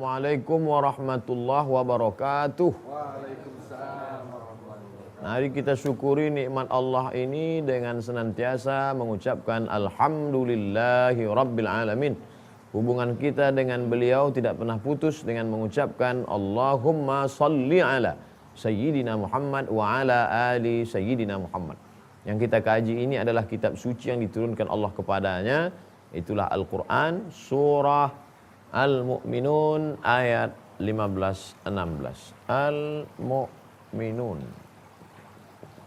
Assalamualaikum warahmatullahi wabarakatuh. Waalaikumsalam warahmatullahi wabarakatuh. Mari kita syukuri nikmat Allah ini dengan senantiasa mengucapkan Alhamdulillahi Rabbil Alamin. Hubungan kita dengan beliau tidak pernah putus dengan mengucapkan Allahumma salli ala Sayyidina Muhammad wa ala ali Sayyidina Muhammad. Yang kita kaji ini adalah kitab suci yang diturunkan Allah kepadanya. Itulah Al-Quran, surah Al-Mu'minun ayat 15-16. Al-Mu'minun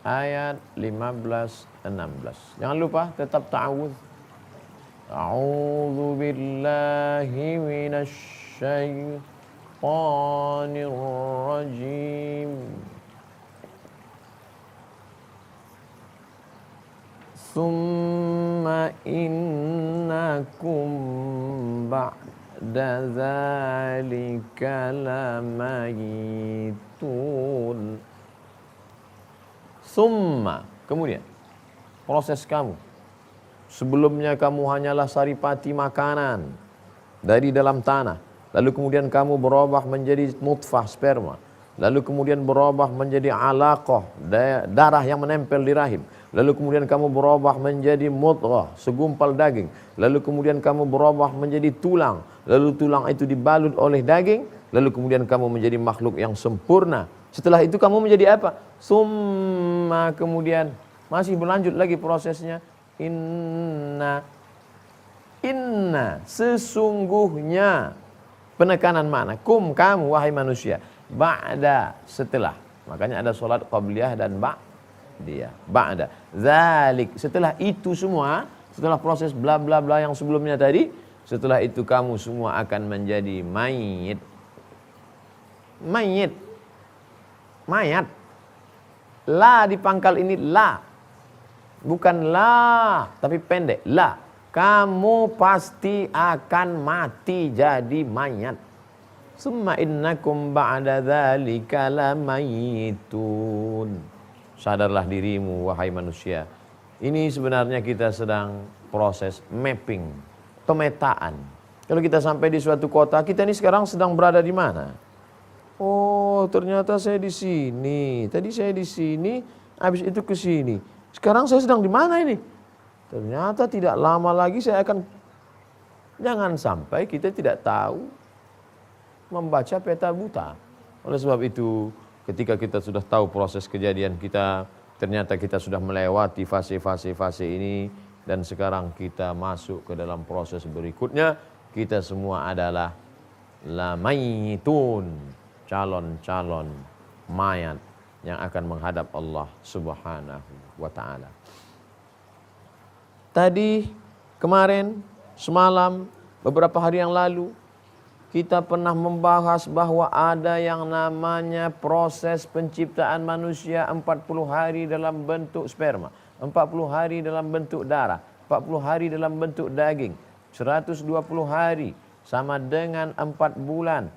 ayat 15-16. Jangan lupa tetap ta'awudz. A'udzu billahi minasy syaithanir rajim. Summa innakum ba'da dzalika lamayitun. Summa, kemudian proses kamu. Sebelumnya kamu hanyalah saripati makanan dari dalam tanah. Lalu kemudian kamu berubah menjadi nutfah sperma. Lalu kemudian berubah menjadi alaqah, darah yang menempel di rahim. Lalu kemudian kamu berubah menjadi mudghah, segumpal daging. Lalu kemudian kamu berubah menjadi tulang. Lalu tulang itu dibalut oleh daging. Lalu kemudian kamu menjadi makhluk yang sempurna. Setelah itu kamu menjadi apa? Summa, kemudian masih berlanjut lagi prosesnya. Inna, sesungguhnya. Penekanan mana? Kum, kamu wahai manusia. Ba'da, setelah. Makanya ada solat qabliyah dan ba'diyah. Ba'da, zalik, setelah itu semua, setelah proses bla bla bla yang sebelumnya tadi, setelah itu kamu semua akan menjadi mayit. Mayit, mayat. La di pangkal ini la, bukan la tapi pendek, la. Kamu pasti akan mati jadi mayat. Summa innakum ba'da dzalika lamayitun. Sadarlah dirimu wahai manusia. Ini sebenarnya kita sedang proses mapping, pemetaan. Kalau kita sampai di suatu kota, kita ini sekarang sedang berada di mana? Oh, ternyata saya di sini. Tadi saya di sini, habis itu ke sini. Sekarang saya sedang di mana ini? Ternyata tidak lama lagi saya akan. Jangan sampai kita tidak tahu membaca peta buta. Oleh sebab itu, ketika kita sudah tahu proses kejadian kita, ternyata kita sudah melewati fase-fase ini, dan sekarang kita masuk ke dalam proses berikutnya. Kita semua adalah lamayitun, calon-calon mayat yang akan menghadap Allah Subhanahu wa ta'ala. Tadi, kemarin, semalam, beberapa hari yang lalu, kita pernah membahas bahwa ada yang namanya proses penciptaan manusia 40 hari dalam bentuk sperma, 40 hari dalam bentuk darah, 40 hari dalam bentuk daging, 120 hari sama dengan 4 bulan.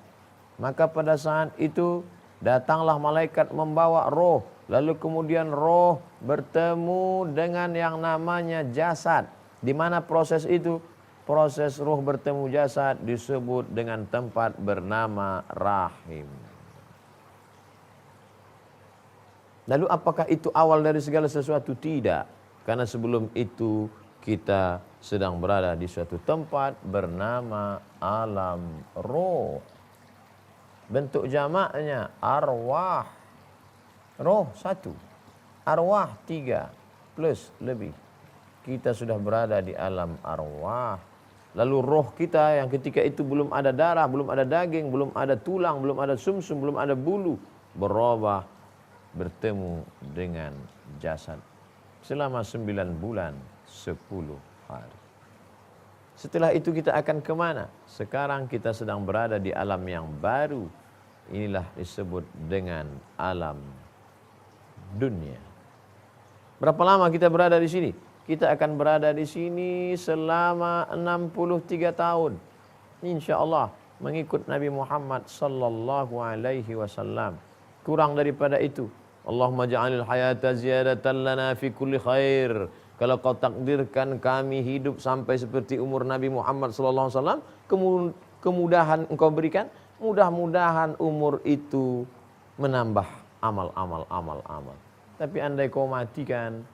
Maka pada saat itu datanglah malaikat membawa roh, lalu kemudian roh bertemu dengan yang namanya jasad. Di mana proses itu? Proses ruh bertemu jasad disebut dengan tempat bernama rahim. Lalu apakah itu awal dari segala sesuatu? Tidak. Karena sebelum itu kita sedang berada di suatu tempat bernama alam roh. Bentuk jamaknya arwah. Roh 1, arwah 3 plus lebih. Kita sudah berada di alam arwah. Lalu roh kita yang ketika itu belum ada darah, belum ada daging, belum ada tulang, belum ada sumsum, belum ada bulu, berubah bertemu dengan jasad selama 9 bulan 10 hari. Setelah itu kita akan kemana? Sekarang kita sedang berada di alam yang baru. Inilah disebut dengan alam dunia. Berapa lama kita berada di sini? Kita akan berada di sini selama 63 tahun. Insyaallah mengikut Nabi Muhammad sallallahu alaihi wasallam. Kurang daripada itu. Allahumma ja'alil hayata ziyadatan lana fi kulli khair. Kalau kau takdirkan kami hidup sampai seperti umur Nabi Muhammad sallallahu alaihi wasallam, kemudahan engkau berikan, Mudah-mudahan umur itu menambah amal. Tapi andai kau matikan,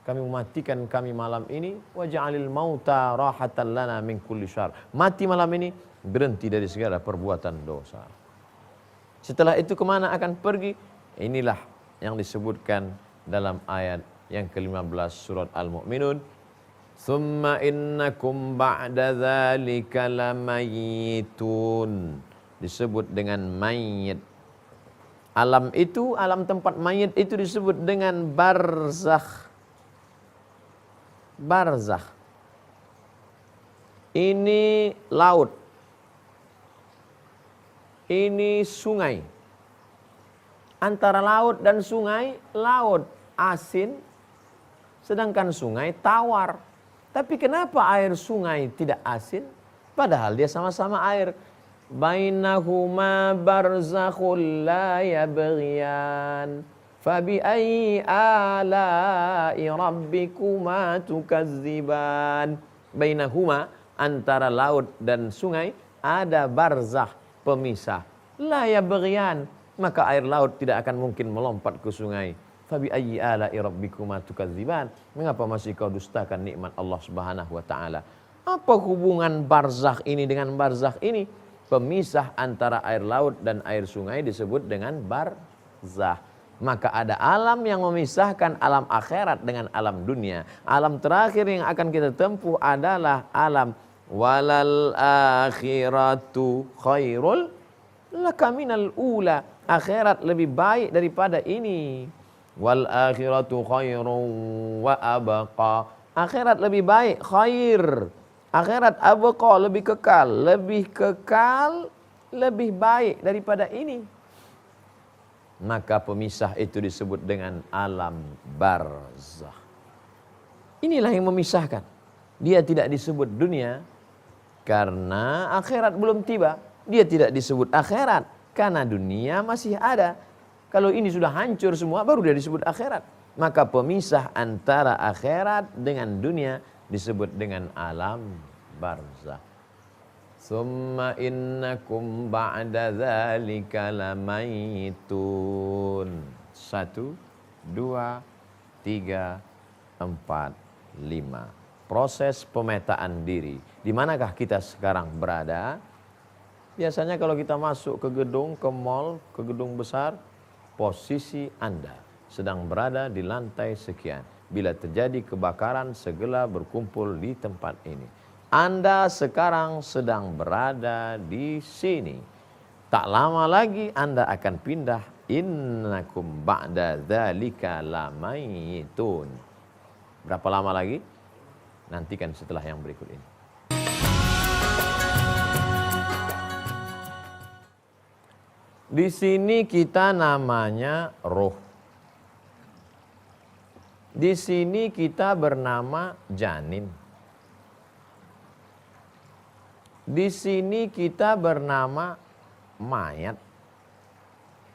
kami mematikan kami malam ini, waj'alil mauta rahatan lana min kulli syarr. Mati malam ini berhenti dari segala perbuatan dosa. Setelah itu kemana akan pergi? Inilah yang disebutkan dalam ayat yang ke-15 surat Al-Mu'minun. Tsumma innakum ba'da dzalika lamayitun. Disebut dengan mayit. Alam itu, alam tempat mayit itu disebut dengan barzakh. Barzakh. Ini laut. Ini sungai. Antara laut dan sungai, laut asin, sedangkan sungai tawar. Tapi kenapa air sungai tidak asin? Padahal dia sama-sama air. Bainahuma barzakhul la yabghiyan. Fabi ayyi ala'i rabbikuma tukazziban. Bainahuma, antara laut dan sungai ada barzakh, pemisah. La yabghiyan, maka air laut tidak akan mungkin melompat ke sungai. Fabi ayyi ala'i rabbikuma tukazziban. Mengapa masih kau dustakan nikmat Allah Subhanahu wa taala? Apa hubungan barzakh ini dengan barzakh ini? Pemisah antara air laut dan air sungai disebut dengan barzakh. Maka ada alam yang memisahkan alam akhirat dengan alam dunia. Alam terakhir yang akan kita tempuh adalah alam walal akhiratu khairul laka minal ula. Akhirat lebih baik daripada ini. Wal akhiratu khairun wa abqa. Akhirat lebih baik, khair. Akhirat abqa, lebih kekal, lebih baik daripada ini. Maka pemisah itu disebut dengan alam barzakh. Inilah yang memisahkan. Dia tidak disebut dunia karena akhirat belum tiba. Dia tidak disebut akhirat karena dunia masih ada. Kalau ini sudah hancur semua baru dia disebut akhirat. Maka pemisah antara akhirat dengan dunia disebut dengan alam barzakh. Summa innakum ba'da dzalika lamayitun. 1, 2, 3, 4, 5. Proses pemetaan diri. Di manakah kita sekarang berada? Biasanya kalau kita masuk ke gedung, ke mall, ke gedung besar, posisi Anda sedang berada di lantai sekian. Bila terjadi kebakaran, segera berkumpul di tempat ini. Anda sekarang sedang berada di sini. Tak lama lagi Anda akan pindah. Innakum ba'da dzalika lamayitun. Berapa lama lagi? Nantikan setelah yang berikut ini. Di sini kita namanya roh. Di sini kita bernama janin. Di sini kita bernama mayat.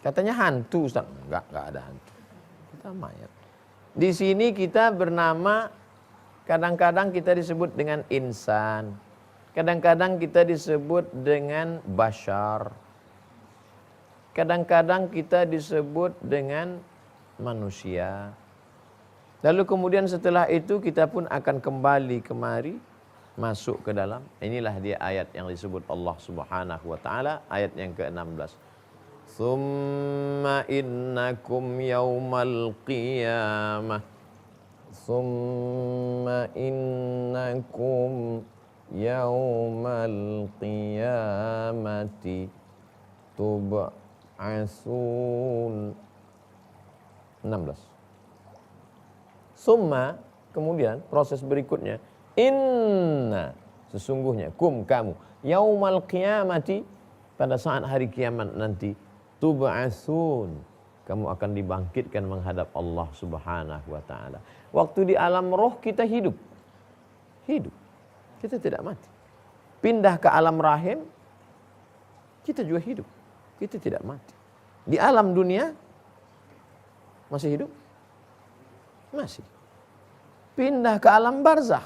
Katanya hantu, Ustaz. Enggak ada hantu. Kita mayat. Di sini kita bernama, kadang-kadang kita disebut dengan insan. Kadang-kadang kita disebut dengan bashar. Kadang-kadang kita disebut dengan manusia. Lalu kemudian setelah itu kita pun akan kembali kemari, masuk ke dalam. Inilah dia ayat yang disebut Allah Subhanahu wa taala, ayat yang ke-16. Summa innakum yaumal qiyamah. Summa innakum yaumal qiyamati tub'asun. 16. Summa, kemudian proses berikutnya, inna, sesungguhnya, kum, kamu, yaumal qiyamati, pada saat hari kiamat nanti, tub'asun, kamu akan dibangkitkan menghadap Allah Subhanahu wa taala. Waktu di alam roh kita hidup. Hidup. Kita tidak mati. Pindah ke alam rahim, kita juga hidup. Kita tidak mati. Di alam dunia masih hidup? Masih. Pindah ke alam barzakh.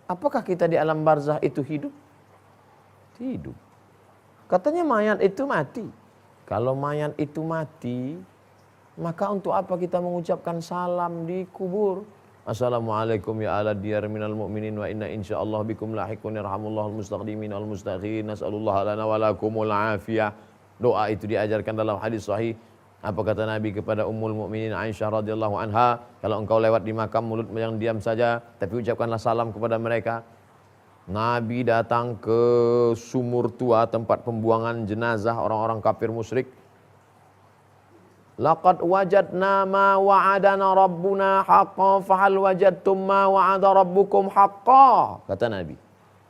Apakah kita di alam barzakh itu hidup? Hidup. Katanya mayat itu mati. Kalau mayat itu mati, maka untuk apa kita mengucapkan salam di kubur? Assalamualaikum ya ala diyar minal mu'minin wa inna insyaallah bikum lahiqun yarhamullahul mustaqdimin wal mustakhirin nas'alullah lana wa lakumul afiyah. Doa itu diajarkan dalam hadis sahih. Apa kata Nabi kepada Ummul Mukminin Aisyah radhiyallahu anha, kalau engkau lewat di makam mulut yang diam saja, tapi ucapkanlah salam kepada mereka. Nabi datang ke sumur tua tempat pembuangan jenazah orang-orang kafir musyrik. Laqad wajadna ma wa'adana rabbuna haqqan fahal wajadtum ma wa'ada rabbukum haqqan, kata Nabi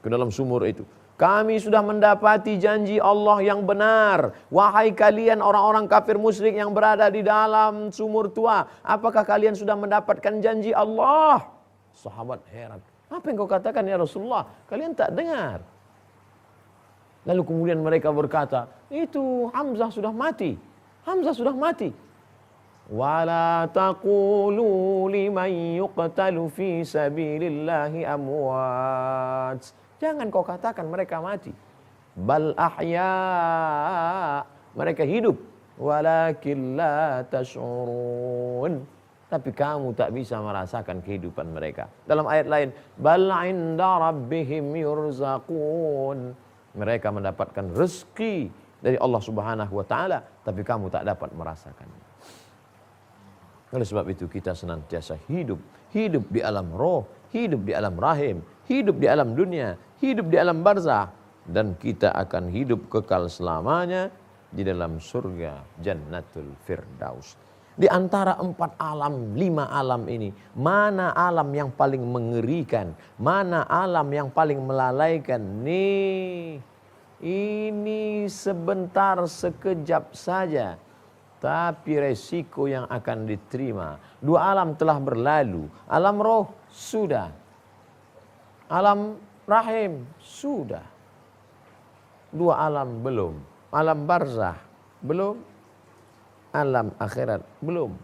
ke dalam sumur itu. Kami sudah mendapati janji Allah yang benar. Wahai kalian orang-orang kafir musyrik yang berada di dalam sumur tua, apakah kalian sudah mendapatkan janji Allah? Sahabat heran. Apa yang kau katakan ya Rasulullah? Kalian tak dengar. Lalu kemudian mereka berkata, itu Hamzah sudah mati. Hamzah sudah mati. Wala taqulu liman yuqtalu fi sabilillahi amwat. Jangan kau katakan mereka mati. Bal ahya. Mereka hidup. Walakin la tash'urun. Tapi kamu tak bisa merasakan kehidupan mereka. Dalam ayat lain, bal inda rabbihim yurzaqun. Mereka mendapatkan rezeki dari Allah Subhanahu wa taala, tapi kamu tak dapat merasakannya. Oleh sebab itu kita senantiasa hidup di alam roh, hidup di alam rahim, hidup di alam dunia, hidup di alam barzah, dan kita akan hidup kekal selamanya di dalam surga Jannatul Firdaus. Di antara 4 alam, 5 alam ini, mana alam yang paling mengerikan? Mana alam yang paling melalaikan? Ini sebentar, sekejap saja, tapi resiko yang akan diterima. 2 alam telah berlalu. Alam roh sudah. Alam rahim sudah. 2 alam belum. Alam barzah belum. Alam akhirat belum.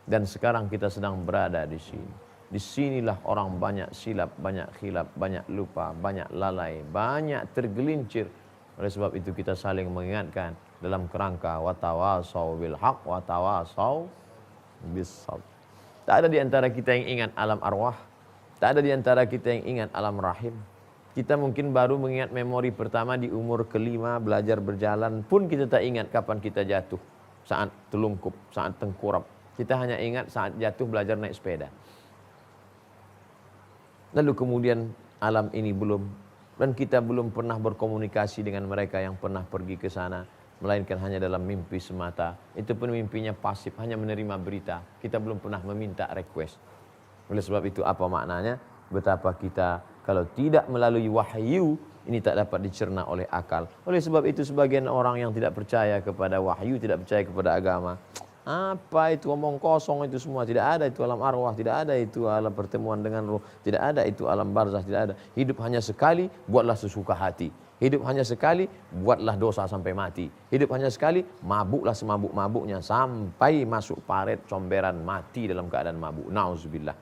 Dan sekarang kita sedang berada di sini. Disinilah orang banyak silap, banyak khilaf, banyak lupa, banyak lalai, banyak tergelincir. Oleh sebab itu kita saling mengingatkan dalam kerangka watawasau bil haq watawasau bis sabr. Tak ada di antara kita yang ingat alam arwah. Tak ada di antara kita yang ingat alam rahim. Kita mungkin baru mengingat memori pertama di umur ke-5 belajar berjalan pun kita tak ingat kapan kita jatuh. Saat telungkup, saat tengkurap. Kita hanya ingat saat jatuh belajar naik sepeda. Lalu kemudian alam ini belum. Dan kita belum pernah berkomunikasi dengan mereka yang pernah pergi ke sana. Melainkan hanya dalam mimpi semata. Itu pun mimpinya pasif, hanya menerima berita. Kita belum pernah meminta request. Oleh sebab itu apa maknanya? Betapa kita kalau tidak melalui wahyu, ini tak dapat dicerna oleh akal. Oleh sebab itu sebagian orang yang tidak percaya kepada wahyu, tidak percaya kepada agama. Apa itu omong kosong itu semua. Tidak ada itu alam arwah, tidak ada itu alam pertemuan dengan roh, tidak ada itu alam barzah, tidak ada. Hidup hanya sekali, buatlah sesuka hati. Hidup hanya sekali, buatlah dosa sampai mati. Hidup hanya sekali, mabuklah semabuk-mabuknya sampai masuk paret comberan mati dalam keadaan mabuk. Nauzubillah.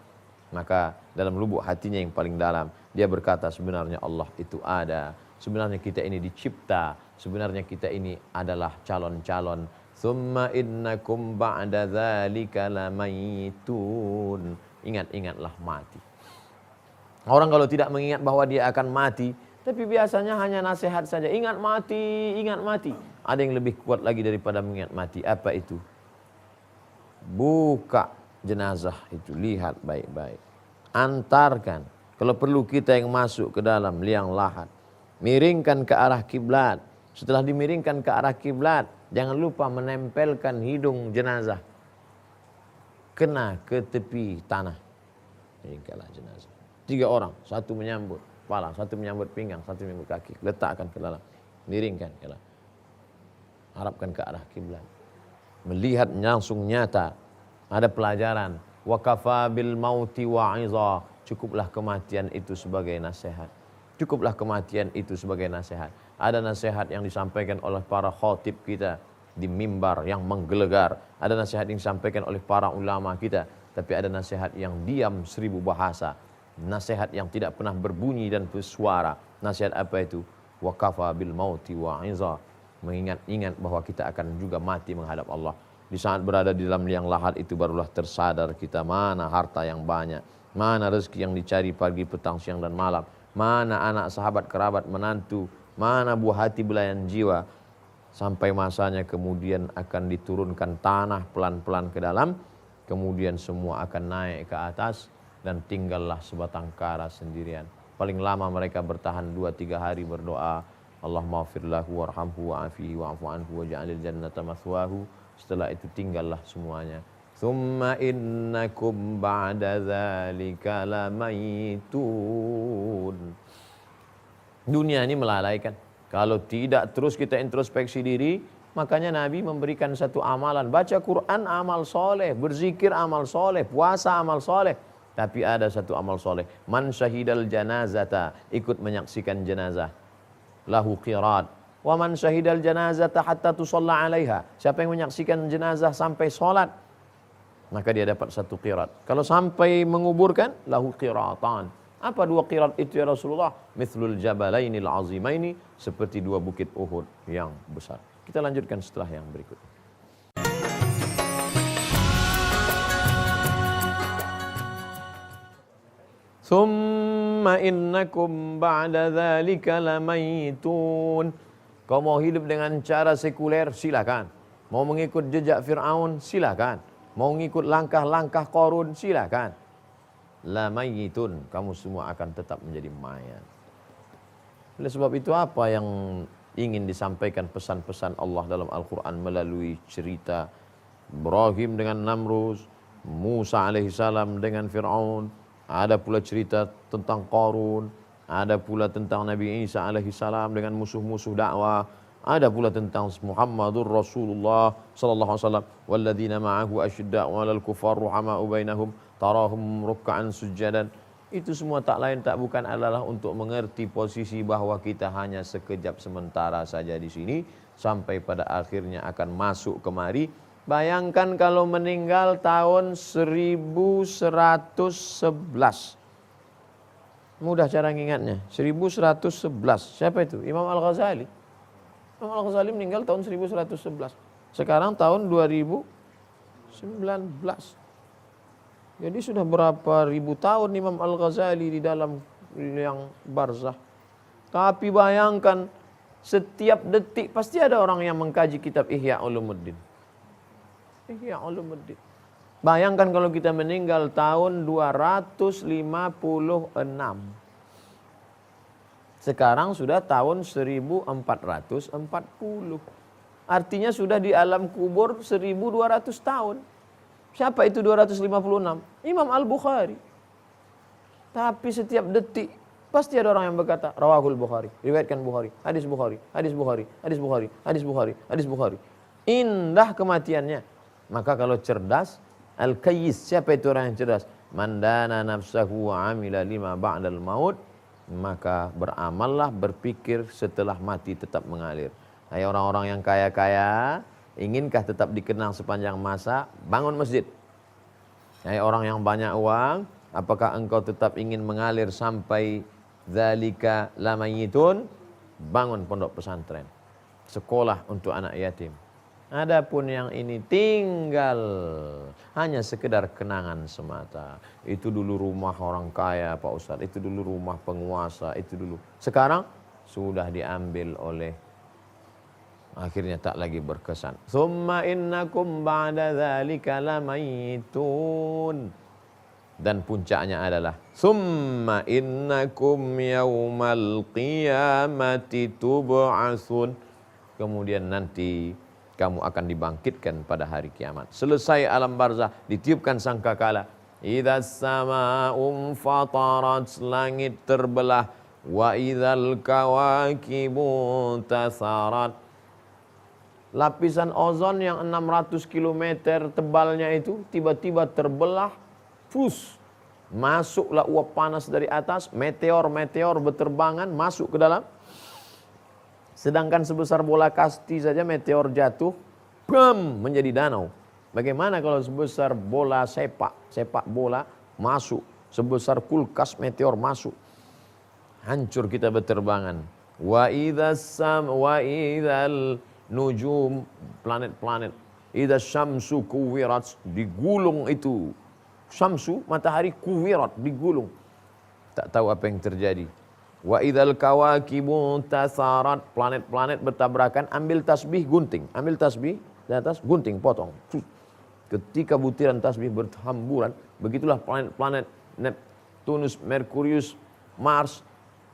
Maka dalam lubuk hatinya yang paling dalam, dia berkata sebenarnya Allah itu ada. Sebenarnya kita ini dicipta. Sebenarnya kita ini adalah calon-calon. Tsumma innakum ba'da dzalika lamayitun. Ingat-ingatlah mati. Orang kalau tidak mengingat bahwa dia akan mati, tapi biasanya hanya nasihat saja. Ingat mati, ingat mati. Ada yang lebih kuat lagi daripada mengingat mati. Apa itu? Buka jenazah itu, lihat baik-baik. Antarkan. Kalau perlu kita yang masuk ke dalam liang lahat. Miringkan ke arah kiblat. Setelah dimiringkan ke arah kiblat, jangan lupa menempelkan hidung jenazah kena ke tepi tanah. Miringkanlah jenazah. 3 orang, satu menyambut kepala, satu menyambut pinggang, satu menyambut kaki. Letakkan ke dalam. Miringkan ke dalam. Harapkan ke arah kiblat. Melihat langsung nyata. Ada pelajaran. Wa kafa bil mauti wa'iza. Cukuplah kematian itu sebagai nasihat. Cukuplah kematian itu sebagai nasihat. Ada nasihat yang disampaikan oleh para khatib kita di mimbar yang menggelegar. Ada nasihat yang disampaikan oleh para ulama kita. Tapi ada nasihat yang diam 1000 bahasa. Nasihat yang tidak pernah berbunyi dan bersuara. Nasihat apa itu? Wa kafa bil mauti wa'iza. Cukuplah kematian itu sebagai nasihat. Cukuplah kematian itu sebagai nasihat. Ada nasihat yang disampaikan oleh para khatib kita di mimbar yang menggelegar. Ada nasihat yang disampaikan oleh para ulama kita. Tapi ada nasihat yang diam 1000 bahasa. Nasihat apa itu? Wa kafa bil mauti wa'iza. mengingat-ingat bahwa kita akan juga mati menghadap Allah. Di saat berada di dalam liang lahat itu barulah tersadar kita mana harta yang banyak, mana rezeki yang dicari pagi, petang, siang dan malam, mana anak, sahabat, kerabat, menantu, mana buah hati, belayan jiwa. Sampai masanya kemudian akan diturunkan tanah pelan-pelan ke dalam, kemudian semua akan naik ke atas dan tinggallah sebatang kara sendirian. Paling lama mereka bertahan 2-3 hari berdoa, Allahumma ighfir lahu warhamhu wa'afihi wa'fu anhu waj'alil jannata mathwahu. Setelah itu tinggallah semuanya. Tsumma innakum ba'da dzalika lamayitun. Dunia ini melalaikan. Kalau tidak terus kita introspeksi diri, makanya Nabi memberikan satu amalan. Baca Quran amal soleh, berzikir amal soleh, puasa amal soleh. Tapi ada satu amal soleh. Man syahidal janazata, ikut menyaksikan jenazah. Lahu qirat. Wa man syahidal janazata hatta tusalla alaiha. Siapa yang menyaksikan jenazah sampai solat, maka dia dapat satu qirat. Kalau sampai menguburkan, lahu qiratan. Apa 2 qirat itu ya Rasulullah? Mithlul jabalainil azimaini, seperti 2 bukit Uhud yang besar. Kita lanjutkan setelah yang berikut. Tsumma innakum ba'da dzalika lamayitun. Kau mau hidup dengan cara sekuler, silakan. Mau mengikut jejak Fir'aun, silakan. Mau mengikut langkah-langkah Qarun, silakan. Lamayitun, kamu semua akan tetap menjadi mayat. Oleh sebab itu apa yang ingin disampaikan pesan-pesan Allah dalam Al-Quran melalui cerita Ibrahim dengan Namrus, Musa alaihissalam dengan Fir'aun, ada pula cerita tentang Qarun, ada pula tentang Nabi Isa alaihissalam dengan musuh-musuh dakwah, ada pula tentang Muhammadur Rasulullah sallallahu alaihi wasallam, walladzina ma'ahu asyidda'u 'alal kuffar ruhama'u bainahum tarahum ruk'an sujadan. Itu semua tak lain tak bukan adalah untuk mengerti posisi bahwa kita hanya sekejap sementara saja di sini sampai pada akhirnya akan masuk kemari. Bayangkan kalau meninggal tahun 1111. Mudah cara ngingatnya. 1111. Siapa itu? Imam Al-Ghazali. Imam Al-Ghazali meninggal tahun 1111. Sekarang tahun 2019. Jadi sudah berapa ribu tahun Imam Al-Ghazali di dalam yang barzah. Tapi bayangkan setiap detik pasti ada orang yang mengkaji kitab Ihya Ulumuddin. Ihya Ulumuddin. Bayangkan kalau kita meninggal tahun 256. Sekarang sudah tahun 1440. Artinya sudah di alam kubur 1200 tahun. Siapa itu 256? Imam Al-Bukhari. Tapi setiap detik pasti ada orang yang berkata rawahul Bukhari, riwayatkan Bukhari, hadis Bukhari, hadis Bukhari, hadis Bukhari, hadis Bukhari, hadis Bukhari. Indah kematiannya. Maka kalau cerdas, Al-Kayyis, siapa itu orang yang cerdas? Mandana nafsahu wa amila lima ba'dal maut, maka beramallah, berpikir setelah mati tetap mengalir. Hai orang-orang yang kaya-kaya, inginkah tetap dikenang sepanjang masa? Bangun masjid. Hai orang yang banyak uang, apakah engkau tetap ingin mengalir sampai dzalika lamayitun? Bangun pondok pesantren, sekolah untuk anak yatim. Adapun yang ini tinggal hanya sekedar kenangan semata. Itu dulu rumah orang kaya Pak Ustadz, itu dulu rumah penguasa, itu dulu. Sekarang sudah diambil oleh, akhirnya tak lagi berkesan. Tsumma innakum ba'da dzalika lamayitun. Dan puncaknya adalah tsumma innakum yaumal qiyamati tub'atsun. Kemudian nanti kamu akan dibangkitkan pada hari kiamat. Selesai alam barzah, ditiupkan sangkakala. Idzas sama'u fatarat, langit terbelah. Wa idzal kawakibu tasarat. Lapisan ozon yang 600 km tebalnya itu tiba-tiba terbelah. Fus. Masuklah uap panas dari atas, meteor-meteor berterbangan masuk ke dalam. Sedangkan sebesar bola kasti saja meteor jatuh, bam, menjadi danau. Bagaimana kalau sebesar bola sepak bola masuk, sebesar kulkas meteor masuk. Hancur kita berterbangan. Wa idzal nujum, planet-planet. Idza syamsu kuwirat, digulung itu. Syamsu, matahari, kuwirat, digulung. Tak tahu apa yang terjadi. Wa idzal kawakibu tasarat, planet-planet bertabrakan, ambil tasbih gunting, ambil tasbih di atas gunting potong. Ketika butiran tasbih berhamburan, begitulah planet-planet Neptunus, Merkurius, Mars,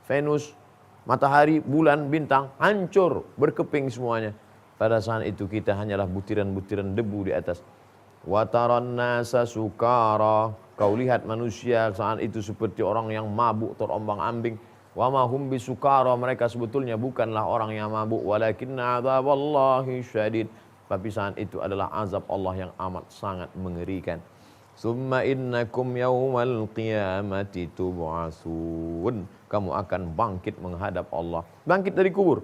Venus, matahari, bulan, bintang hancur, berkeping semuanya. Pada saat itu kita hanyalah butiran-butiran debu di atas. Wa taran nasa sukara, kau lihat manusia saat itu seperti orang yang mabuk terombang-ambing. Wa ma hum bisukara, mereka sebetulnya bukanlah orang yang mabuk, walakinna adzaballahi syadid, tapi saat itu adalah azab Allah yang amat sangat mengerikan. Summa innakum yaumal qiyamati tub'atsun, kamu akan bangkit menghadap Allah, bangkit dari kubur.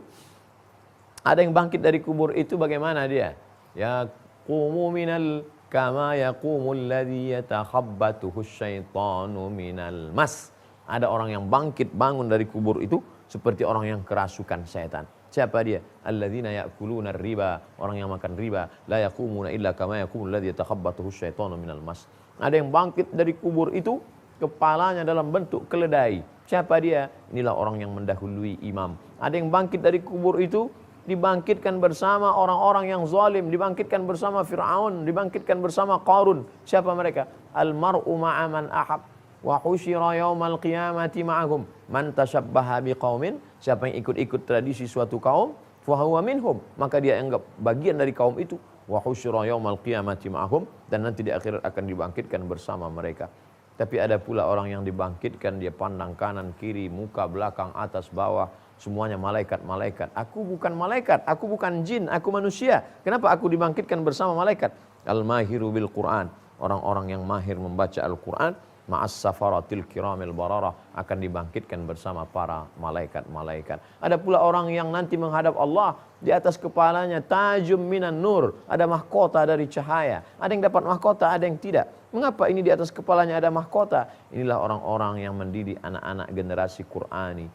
Ada yang bangkit dari kubur itu bagaimana dia? Yaqumu minal kama yaqumul ladzi yatakhabbathu syaitanu minal mas. Ada orang yang bangkit bangun dari kubur itu seperti orang yang kerasukan setan. Siapa dia? Alladzina ya'kuluna riba, orang yang makan riba. La yaqumuna illa kama yaqumul ladzi yatakhabbathu syaitanu minal mas. Ada yang bangkit dari kubur itu kepalanya dalam bentuk keledai. Siapa dia? Inilah orang yang mendahului imam. Ada yang bangkit dari kubur itu dibangkitkan bersama orang-orang yang zalim, dibangkitkan bersama Fir'aun, dibangkitkan bersama Qarun. Siapa mereka? Al-mar'u ma'a man ahab wa husyira yaumal qiyamati ma'ahum man tashabbaha biqaumin, siapa yang ikut-ikut tradisi suatu kaum fa huwa minhum, maka dia anggap bagian dari kaum itu. Wa husyira yaumal qiyamati ma'ahum, dan nanti di akhirat akan dibangkitkan bersama mereka. Tapi ada pula orang yang dibangkitkan, dia pandang kanan kiri, muka belakang, atas bawah, semuanya malaikat-malaikat. Aku bukan malaikat, aku bukan jin, aku manusia. Kenapa aku dibangkitkan bersama malaikat? Al-mahiru bil Qur'an, orang-orang yang mahir membaca Al-Qur'an, ma'as safaratil kiramil bararah, akan dibangkitkan bersama para malaikat-malaikat. Ada pula orang yang nanti menghadap Allah, di atas kepalanya tajum minan nur, ada mahkota dari cahaya. Ada yang dapat mahkota, ada yang tidak. Mengapa ini di atas kepalanya ada mahkota? Inilah orang-orang yang mendidik anak-anak generasi Qur'ani.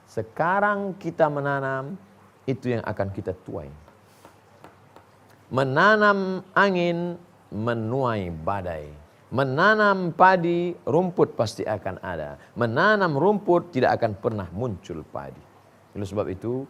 Sekarang kita menanam, itu yang akan kita tuai. Menanam angin, menuai badai. Menanam padi, rumput pasti akan ada. Menanam rumput, tidak akan pernah muncul padi. Oleh sebab itu,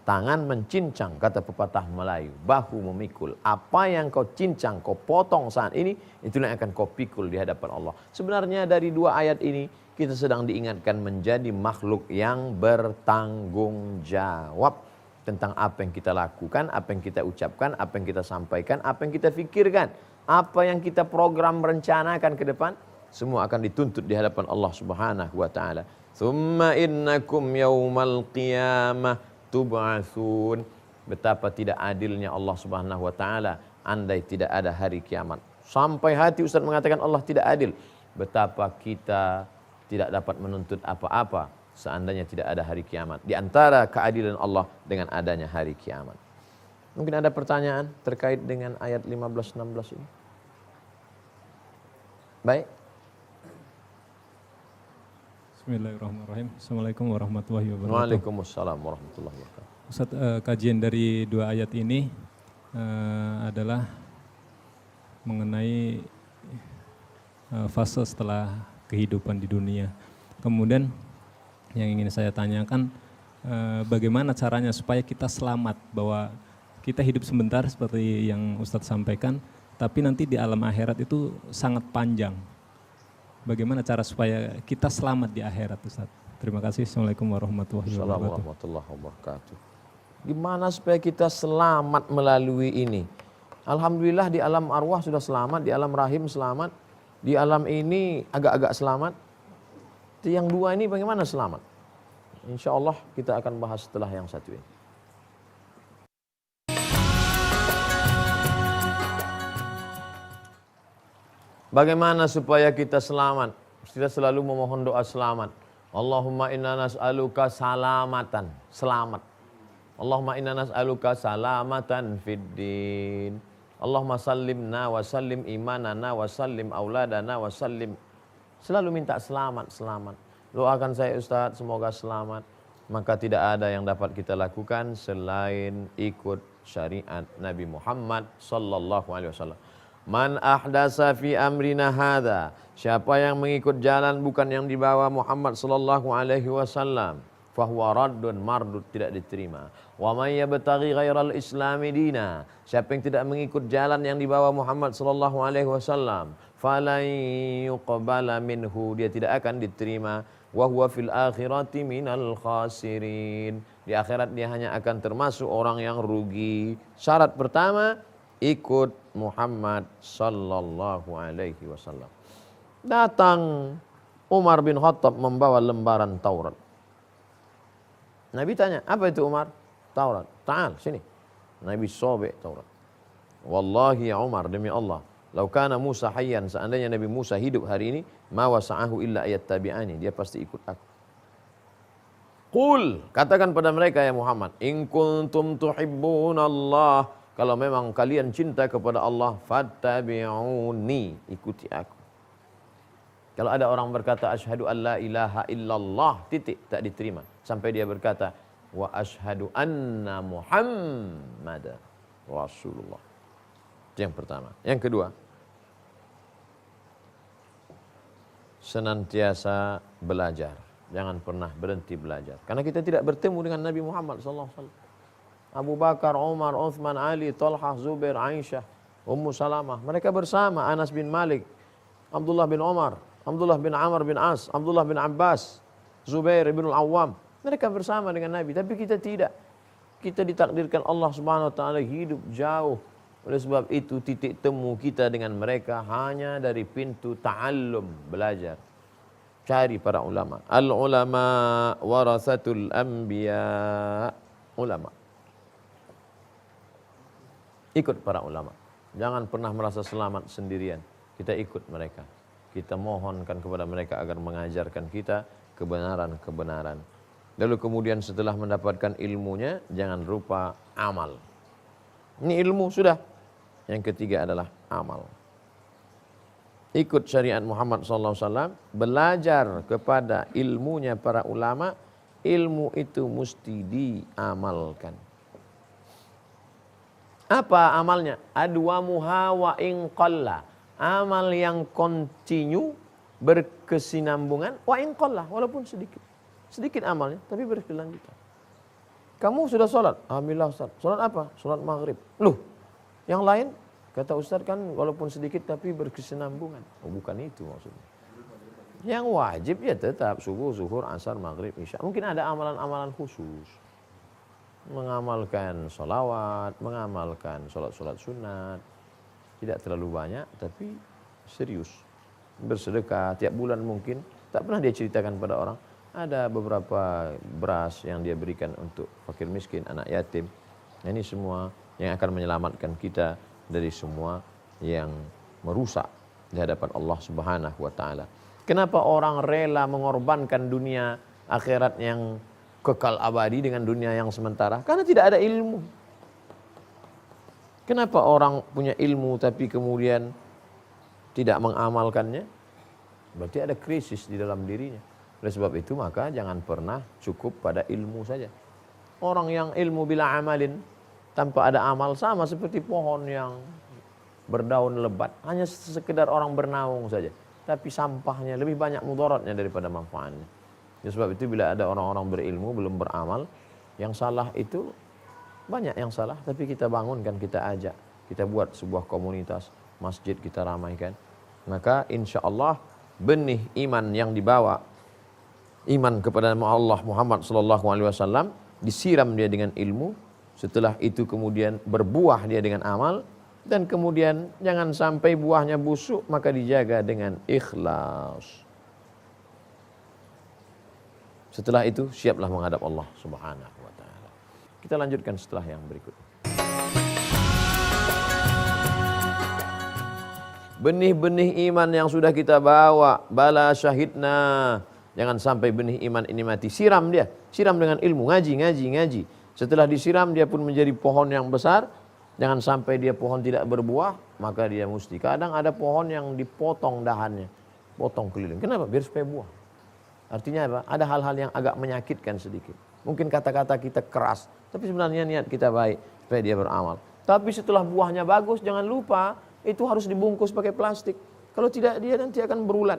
tangan mencincang, kata pepatah Melayu, bahu memikul. Apa yang kau cincang, kau potong saat ini, itulah yang akan kau pikul di hadapan Allah. Sebenarnya dari dua ayat ini, kita sedang diingatkan menjadi makhluk yang bertanggung jawab tentang apa yang kita lakukan, apa yang kita ucapkan, apa yang kita sampaikan, apa yang kita fikirkan, apa yang kita program rencanakan ke depan, semua akan dituntut di hadapan Allah Subhanahu wa taala. Tsumma innakum yaumal qiyamah tub'atsun. Betapa tidak adilnya Allah Subhanahu wa taala andai tidak ada hari kiamat. Sampai hati Ustaz mengatakan Allah tidak adil. Betapa kita tidak dapat menuntut apa-apa seandainya tidak ada hari kiamat. Di antara keadilan Allah dengan adanya hari kiamat. Mungkin ada pertanyaan terkait dengan ayat 15-16 ini. Baik. Bismillahirrahmanirrahim. Assalamualaikum warahmatullahi wabarakatuh. Waalaikumsalam warahmatullahi wabarakatuh. Ustaz, kajian dari dua ayat ini adalah mengenai fase setelah kehidupan di dunia. Kemudian yang ingin saya tanyakan, bagaimana caranya supaya kita selamat, bahwa kita hidup sebentar seperti yang Ustadz sampaikan, tapi nanti di alam akhirat itu sangat panjang. Bagaimana cara supaya kita selamat di akhirat, Ustadz? Terima kasih. Assalamualaikum warahmatullahi wabarakatuh. Gimana supaya kita selamat melalui ini? Alhamdulillah di alam arwah sudah selamat, di alam rahim selamat, di alam ini agak-agak selamat. Yang dua ini bagaimana selamat? Insya Allah kita akan bahas setelah yang satu ini. Bagaimana supaya kita selamat? Kita selalu memohon doa selamat. Allahumma inna nas'aluka salamatan, selamat. Allahumma inna nas'aluka salamatan fid din. Allahumma sallimna wa sallim imanana wa sallim auladana wa sallim. Selalu minta selamat, selamat. Doakan saya Ustaz, semoga selamat. Maka tidak ada yang dapat kita lakukan selain ikut syariat Nabi Muhammad sallallahu alaihi wasallam. Man ahdasa fi amrina hadza, siapa yang mengikut jalan bukan yang dibawa Muhammad sallallahu alaihi wasallam, fahuwa raddun, mardud, tidak diterima. Wa may yabtaghi ghairal islami dina, siapa yang tidak mengikut jalan yang dibawa Muhammad sallallahu alaihi wasallam, falan yuqbala minhu, dia tidak akan diterima. Wa huwa fil akhirati minal khasirin, di akhirat dia hanya akan termasuk orang yang rugi. Syarat pertama, ikut Muhammad sallallahu alaihi wasallam. Datang Umar bin Khattab membawa lembaran Taurat. Nabi tanya, apa itu Umar? Taurat. Ta'al, sini. Nabi sobek Taurat. Wallahi ya Umar, demi Allah, lau kana Musa hayyan, seandainya Nabi Musa hidup hari ini, ma wasa'ahu illa ayat tabi'ani, dia pasti ikut aku. Qul, katakan pada mereka ya Muhammad, in kuntum tuhibbunallah, kalau memang kalian cinta kepada Allah, fattabi'uni, ikuti aku. Kalau ada orang berkata asyhadu an la ilaha illallah, titik, tak diterima sampai dia berkata wa asyhadu anna Muhammadar Rasulullah. Itu yang pertama. Yang kedua, senantiasa belajar, jangan pernah berhenti belajar, karena kita tidak bertemu dengan Nabi Muhammad sallallahu alaihi wasallam. Abu Bakar, Umar, Uthman, Ali, Talhah, Zubair, Aisyah, Ummu Salamah, mereka bersama, Anas bin Malik, Abdullah bin Umar, Abdullah bin Amr bin As, Abdullah bin Abbas, Zubair bin Al-Awwam, mereka bersama dengan Nabi, tapi kita tidak. Kita ditakdirkan Allah Subhanahu wa taala hidup jauh. Oleh sebab itu titik temu kita dengan mereka hanya dari pintu ta'allum, belajar. Cari para ulama. Al-ulama warasatul anbiya, ulama. Ikut para ulama. Jangan pernah merasa selamat sendirian. Kita ikut mereka. Kita mohonkan kepada mereka agar mengajarkan kita kebenaran-kebenaran. Lalu kemudian setelah mendapatkan ilmunya, jangan lupa amal. Ini ilmu sudah. Yang ketiga adalah amal. Ikut syariat Muhammad SAW, belajar kepada ilmunya para ulama, ilmu itu mesti diamalkan. Apa amalnya? Adwamuha wa in qalla. Amal yang kontinu, berkesinambungan, wa in qalla, walaupun sedikit. Sedikit amalnya, tapi berkelanjutan. Kamu sudah sholat? Alhamdulillah Ustaz. Sholat apa? Sholat maghrib. Loh, yang lain? Kata Ustaz kan walaupun sedikit tapi berkesinambungan. Oh, bukan itu maksudnya. Yang wajib ya tetap subuh, zuhur, asar, maghrib, isya. Mungkin ada amalan-amalan khusus. Mengamalkan sholawat, mengamalkan sholat-sholat sunat. Tidak terlalu banyak, tapi serius. Bersedekah tiap bulan mungkin. Tak pernah dia ceritakan pada orang. Ada beberapa beras yang dia berikan untuk fakir miskin, anak yatim. Nah, ini semua yang akan menyelamatkan kita dari semua yang merusak di hadapan Allah Subhanahu wa taala. Kenapa orang rela mengorbankan dunia akhirat yang kekal abadi dengan dunia yang sementara? Karena tidak ada ilmu. Kenapa orang punya ilmu tapi kemudian tidak mengamalkannya? Berarti ada krisis di dalam dirinya. Oleh sebab itu maka jangan pernah cukup pada ilmu saja. Orang yang ilmu bila amalin, tanpa ada amal, sama seperti pohon yang berdaun lebat. Hanya sekedar orang bernaung saja. Tapi sampahnya lebih banyak mudaratnya daripada manfaatnya. Oleh sebab itu bila ada orang-orang berilmu belum beramal, yang salah itu banyak yang salah. Tapi kita bangunkan, kita ajak. Kita buat sebuah komunitas, masjid kita ramaikan. Maka insya Allah benih iman yang dibawa, iman kepada Allah Muhammad SAW, disiram dia dengan ilmu. Setelah itu kemudian berbuah dia dengan amal. Dan kemudian jangan sampai buahnya busuk, maka dijaga dengan ikhlas. Setelah itu siaplah menghadap Allah Subhanahu wa taala. Kita lanjutkan setelah yang berikut. Benih-benih iman yang sudah kita bawa, bala syahidna. Jangan sampai benih iman ini mati. Siram dia, siram dengan ilmu, ngaji. Setelah disiram dia pun menjadi pohon yang besar. Jangan sampai dia pohon tidak berbuah, maka dia mesti. Kadang ada pohon yang dipotong dahannya, potong keliling. Kenapa? Biar supaya buah. Artinya apa? Ada hal-hal yang agak menyakitkan sedikit. Mungkin kata-kata kita keras, tapi sebenarnya niat kita baik. supaya dia beramal. Tapi setelah buahnya bagus, jangan lupa itu harus dibungkus pakai plastik. Kalau tidak, dia nanti akan berulat.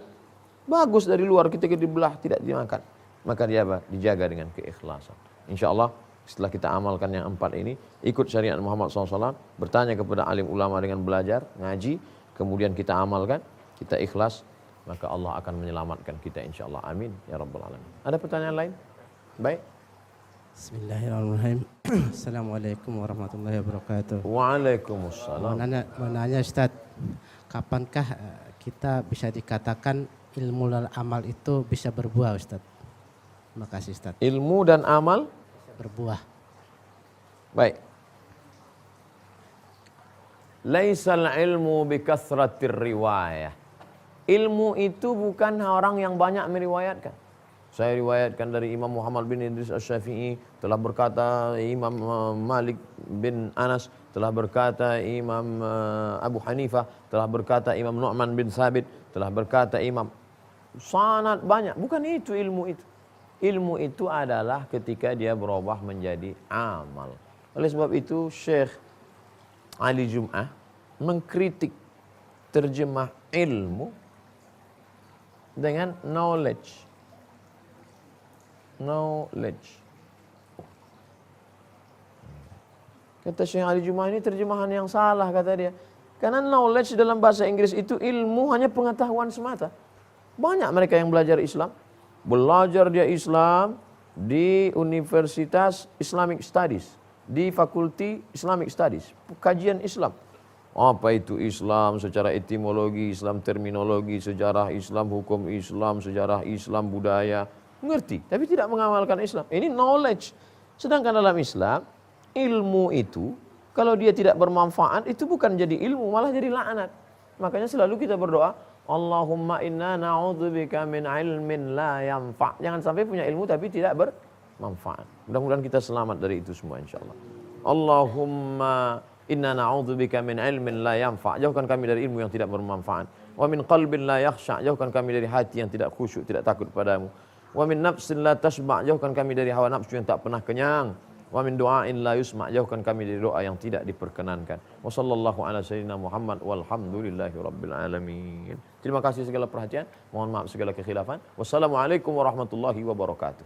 Bagus dari luar, ketika dibelah tidak dimakan. Maka dia apa? Dijaga dengan keikhlasan. Insya Allah setelah kita amalkan yang 4 ini, ikut syariat Muhammad SAW, bertanya kepada alim ulama dengan belajar, ngaji, kemudian kita amalkan, kita ikhlas, maka Allah akan menyelamatkan kita insya Allah. Amin ya rabbal alamin. Ada pertanyaan lain? Baik. Bismillahirrahmanirrahim. Assalamualaikum warahmatullahi wabarakatuh. Waalaikumsalam. Mau nanya Ustaz, kapankah kita bisa dikatakan ilmu dan amal itu bisa berbuah Ustaz? Terima kasih Ustaz. Ilmu dan amal Bisa berbuah. baik. Laisal ilmu bikathratir riwayah. Ilmu itu bukan orang yang banyak meriwayatkan. Saya riwayatkan dari Imam Muhammad bin Idris Asy-Syafi'i, telah berkata Imam Malik bin Anas, telah berkata Imam Abu Hanifah, telah berkata Imam Nu'man bin Thabit, telah berkata Imam. Sangat banyak. Bukan itu ilmu itu. Ilmu itu adalah ketika dia berubah menjadi amal. Oleh sebab itu Syekh Ali Jum'ah mengkritik terjemah ilmu dengan knowledge. Kata Syekh Ali Jum'ah, ini terjemahan yang salah, kata dia. Karena knowledge dalam bahasa Inggris itu ilmu, hanya pengetahuan semata. Banyak mereka yang belajar Islam. Belajar dia Islam di Universitas Islamic Studies, di Fakulti Islamic Studies, kajian Islam. Apa itu Islam secara etimologi, Islam terminologi, sejarah Islam, hukum Islam, sejarah Islam, budaya. Mengerti, tapi tidak mengamalkan Islam. Ini knowledge. Sedangkan dalam Islam, ilmu itu kalau dia tidak bermanfaat, itu bukan jadi ilmu, malah jadi laknat. Makanya selalu kita berdoa, Allahumma inna na'udzubika min ilmin la yanfa'. Jangan sampai punya ilmu tapi tidak bermanfaat. Mudah-mudahan kita selamat dari itu semua insyaallah. Allahumma inna na'udzubika min ilmin la yanfa'. Jauhkan kami dari ilmu yang tidak bermanfaat. Wa min qalbin la yakhsha'. Jauhkan kami dari hati yang tidak khusyuk, tidak takut padamu. Wa min nafsin la tashba'. Jauhkan kami dari hawa nafsu yang tak pernah kenyang. Wa min du'ain la yusma'. Jauhkan kami dari doa yang tidak diperkenankan. Wa sallallahu ala sayyidina Muhammad walhamdulillahi rabbil alamin. Terima kasih segala perhatian. Mohon maaf segala kekhilafan. Wassalamualaikum warahmatullahi wabarakatuh.